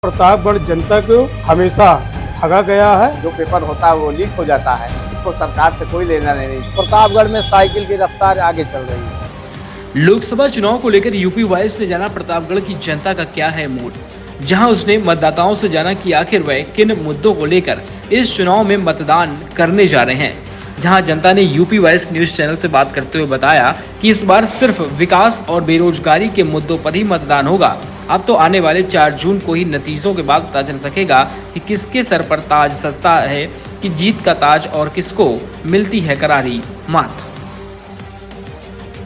प्रतापगढ़ जनता को हमेशा ठगा गया है। जो पेपर होता है वो लीक हो जाता है, इसको सरकार से कोई लेना नहीं। प्रतापगढ़ में साइकिल की रफ्तार आगे चल रही है। लोकसभा चुनाव को लेकर यूपी वाइस ने जाना प्रतापगढ़ की जनता का क्या है मूड, जहां उसने मतदाताओं से जाना कि आखिर वह किन मुद्दों को लेकर इस चुनाव में मतदान करने जा रहे हैं। जहां जनता ने यूपी वाइस न्यूज चैनल से बात करते हुए बताया कि इस बार सिर्फ विकास और बेरोजगारी के मुद्दों पर ही मतदान होगा। अब तो आने वाले 4 जून को ही नतीजों के बाद पता चल सकेगा कि किसके सर पर ताज सजता है, कि जीत का ताज और किसको मिलती है करारी मात।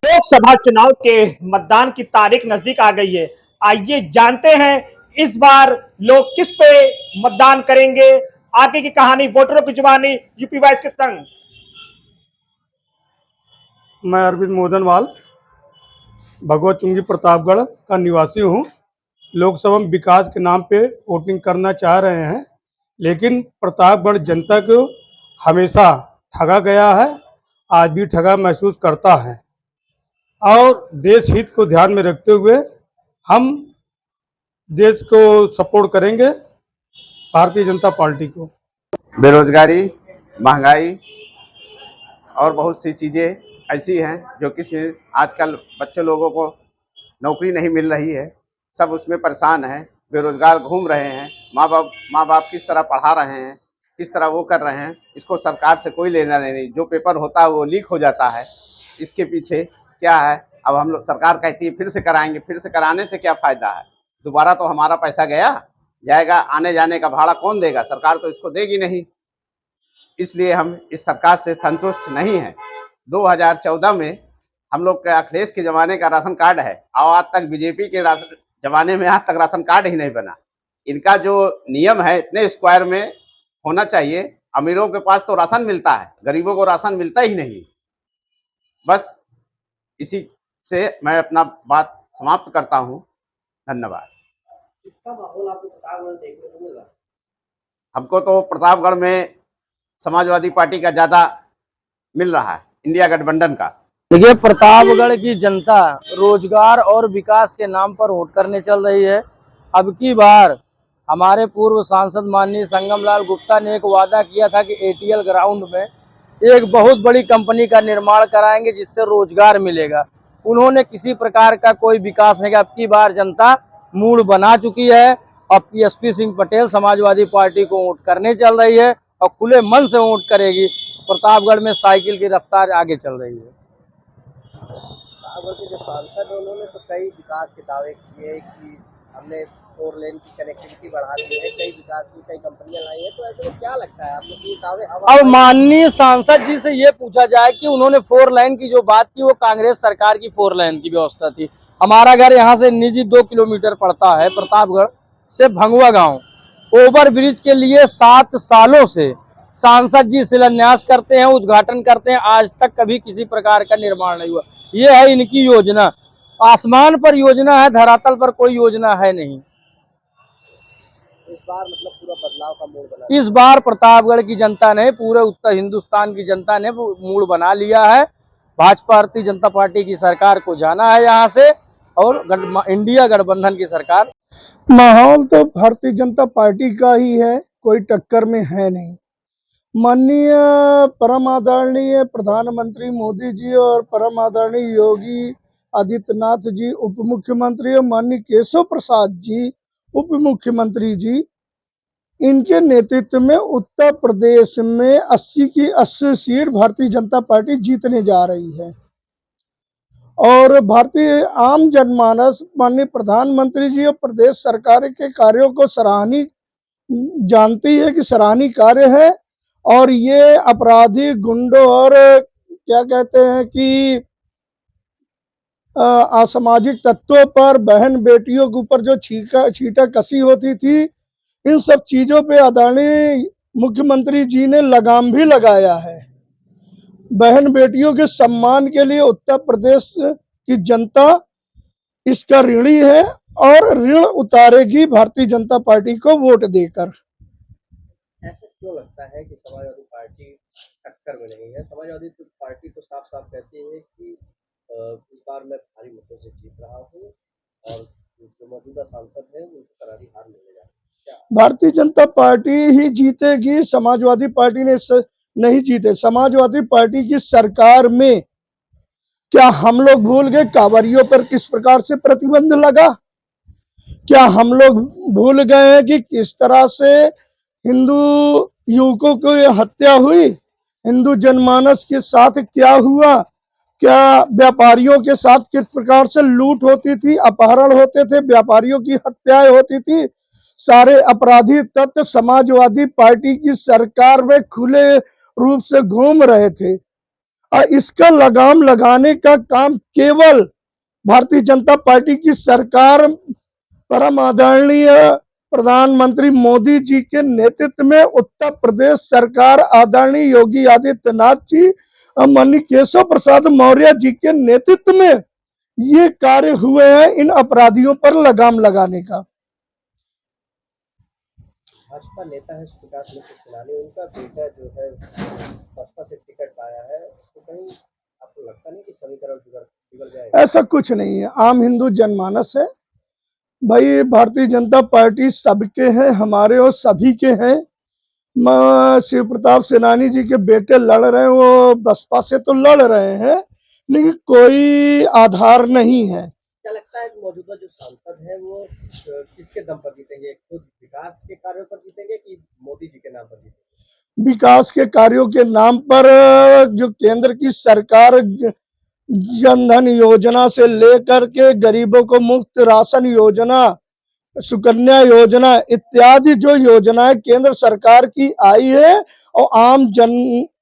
लोकसभा चुनाव के मतदान की तारीख नजदीक आ गई है। आइए जानते हैं इस बार लोग किस पे मतदान करेंगे। आगे की कहानी वोटरों की जुबानी यूपी वाइस के संग। मैं अरविंद मोदनवाल भगवत चुंगी प्रतापगढ़ का निवासी हूँ। लोकसभा में विकास के नाम पे वोटिंग करना चाह रहे हैं, लेकिन प्रतापगढ़ जनता को हमेशा ठगा गया है, आज भी ठगा महसूस करता है। और देश हित को ध्यान में रखते हुए हम देश को सपोर्ट करेंगे, भारतीय जनता पार्टी को। बेरोजगारी, महंगाई और बहुत सी चीज़ें ऐसी हैं जो कि आजकल बच्चे लोगों को नौकरी नहीं मिल रही है, सब उसमें परेशान हैं, बेरोजगार घूम रहे हैं। माँ बाप किस तरह पढ़ा रहे हैं, किस तरह वो कर रहे हैं, इसको सरकार से कोई लेना नहीं। जो पेपर होता है वो लीक हो जाता है, इसके पीछे क्या है। अब हम लोग, सरकार कहती है फिर से कराएंगे, फिर से कराने से क्या फ़ायदा है, दोबारा तो हमारा पैसा गया जाएगा, आने जाने का भाड़ा कौन देगा, सरकार तो इसको देगी नहीं। इसलिए हम इस सरकार से संतुष्ट नहीं हैं। 2014 में हम लोग के अखिलेश के ज़माने का राशन कार्ड है और आज तक बीजेपी के ज़माने में आज तक राशन कार्ड ही नहीं बना। इनका जो नियम है इतने स्क्वायर में होना चाहिए, अमीरों के पास तो राशन मिलता है, गरीबों को राशन मिलता ही नहीं। बस इसी से मैं अपना बात समाप्त करता हूँ। धन्यवाद। इसका माहौल आपको प्रतापगढ़ देखने को मिला? हमको तो प्रतापगढ़ में समाजवादी पार्टी का ज़्यादा मिल रहा है, इंडिया गठबंधन का। देखिए, प्रतापगढ़ की जनता रोजगार और विकास के नाम पर वोट करने चल रही है। अब की बार हमारे पूर्व सांसद माननीय संगमलाल गुप्ता ने एक वादा किया था कि एटीएल ग्राउंड में एक बहुत बड़ी कंपनी का निर्माण कराएंगे जिससे रोजगार मिलेगा। उन्होंने किसी प्रकार का कोई विकास नहीं किया। अब की बार जनता मूड बना चुकी है और पीएसपी सिंह पटेल समाजवादी पार्टी को वोट करने चल रही है और खुले मन से वोट करेगी। प्रतापगढ़ में साइकिल की रफ्तार आगे चल रही है। प्रतापगढ़ के जो सांसद हैं उन्होंने तो कई विकास के दावे किए कि हमने 4 लेन की कनेक्टिविटी बढ़ा दी है, कई विकास की कई कंपनियां लाई हैं। तो ऐसे में क्या लगता है आपको कि ये दावे अब माननीय सांसद जी से ये पूछा जाए कि उन्होंने 4 लाइन की जो बात की वो कांग्रेस सरकार की 4 लाइन की व्यवस्था थी। हमारा घर यहाँ से निजी 2 किलोमीटर पड़ता है, प्रतापगढ़ से भंगुआ गांव। ओवर ब्रिज के लिए 7 सालों से सांसद जी शिलान्यास करते हैं, उद्घाटन करते हैं, आज तक कभी किसी प्रकार का निर्माण नहीं हुआ। ये है इनकी योजना। आसमान पर योजना है, धरातल पर कोई योजना है नहीं। इस बार मतलब पूरा बदलाव का मूड बना? इस बार प्रतापगढ़ की जनता ने, पूरे उत्तर हिंदुस्तान की जनता ने मूड बना लिया है। भाजपा भारतीय जनता पार्टी की सरकार को जाना है यहाँ से और इंडिया गठबंधन की सरकार। माहौल तो भारतीय जनता पार्टी का ही है, कोई टक्कर में है नहीं। माननीय परम आदरणीय प्रधानमंत्री मोदी जी और परम आदरणीय योगी आदित्यनाथ जी उप मुख्यमंत्री और माननीय केशव प्रसाद जी उप मुख्यमंत्री जी, इनके नेतृत्व में उत्तर प्रदेश में 80 की 80 सीट भारतीय जनता पार्टी जीतने जा रही है। और भारतीय आम जनमानस माननीय प्रधानमंत्री जी और प्रदेश सरकार के कार्यों को सराहनीय जानती है कि सराहनीय कार्य है। और ये अपराधी गुंडों और क्या कहते हैं कि असामाजिक तत्वों पर, बहन बेटियों के ऊपर जो छीटा कसी होती थी, इन सब चीजों पे आदरणीय मुख्यमंत्री जी ने लगाम भी लगाया है। बहन बेटियों के सम्मान के लिए उत्तर प्रदेश की जनता इसका ऋणी है और ऋण उतारेगी भारतीय जनता पार्टी को वोट देकर। ऐसा क्यों लगता है कि समाजवादी पार्टी टक्कर में नहीं है? समाजवादी पार्टी तो साफ साफ कहती है कि इस बार मैं भारी मतों से जीत रहा हूँ और जो मौजूदा सांसद हैं उनको करारी हार मिलेगा। भारतीय जनता पार्टी ही जीतेगी, समाजवादी पार्टी ने नहीं जीते। समाजवादी पार्टी की सरकार में क्या हम लोग भूल गए कांवरियों पर किस प्रकार से प्रतिबंध लगा? क्या हम लोग भूल गए हैं कि किस तरह से हिंदू युवकों की हत्या हुई? हिंदू जनमानस के साथ क्या हुआ? क्या व्यापारियों के साथ किस प्रकार से लूट होती थी, अपहरण होते थे, व्यापारियों की हत्याएं होती थी? सारे अपराधी तत्व समाजवादी पार्टी की सरकार में खुले रूप से घूम रहे थे और इसका लगाम लगाने का काम केवल भारतीय जनता पार्टी की सरकार, परम आदरणीय प्रधानमंत्री मोदी जी के नेतृत्व में उत्तर प्रदेश सरकार आदरणीय योगी आदित्यनाथ जी और माननीय केशव प्रसाद मौर्य जी के नेतृत्व में ये कार्य हुए हैं इन अपराधियों पर लगाम लगाने का। भाजपा नेता है विकास मिश्र सेनानी, उनका बेटा जो है बसपा से टिकट पाया है, तो कहीं आपको लगता नहीं कि समीकरण बिगड़ जाएगा? ऐसा कुछ नहीं है, आम हिंदू जनमानस है भाई। भारतीय जनता पार्टी सबके हैं, हमारे और सभी के हैं। शिव प्रताप सेनानी जी के बेटे लड़ रहे हैं, वो बसपा से तो लड़ रहे हैं लेकिन कोई आधार नहीं है। क्या लगता है कि मौजूदा जो सांसद है वो किसके दम पर जीतेंगे? खुद विकास के कार्यों पर जीतेंगे कि मोदी जी के नाम पर जीतेंगे? विकास के कार्यों के नाम पर जो केंद्र की सरकार जनधन योजना से लेकर के गरीबों को मुफ्त राशन योजना, सुकन्या योजना इत्यादि जो योजनाएं केंद्र सरकार की आई है और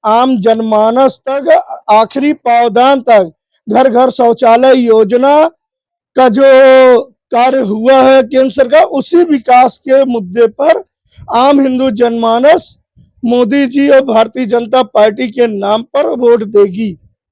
आम जनमानस तक आखिरी पावदान तक घर घर शौचालय योजना का जो कार्य हुआ है केंद्र सरकार, उसी विकास के मुद्दे पर आम हिंदू जनमानस मोदी जी और भारतीय जनता पार्टी के नाम पर वोट देगी।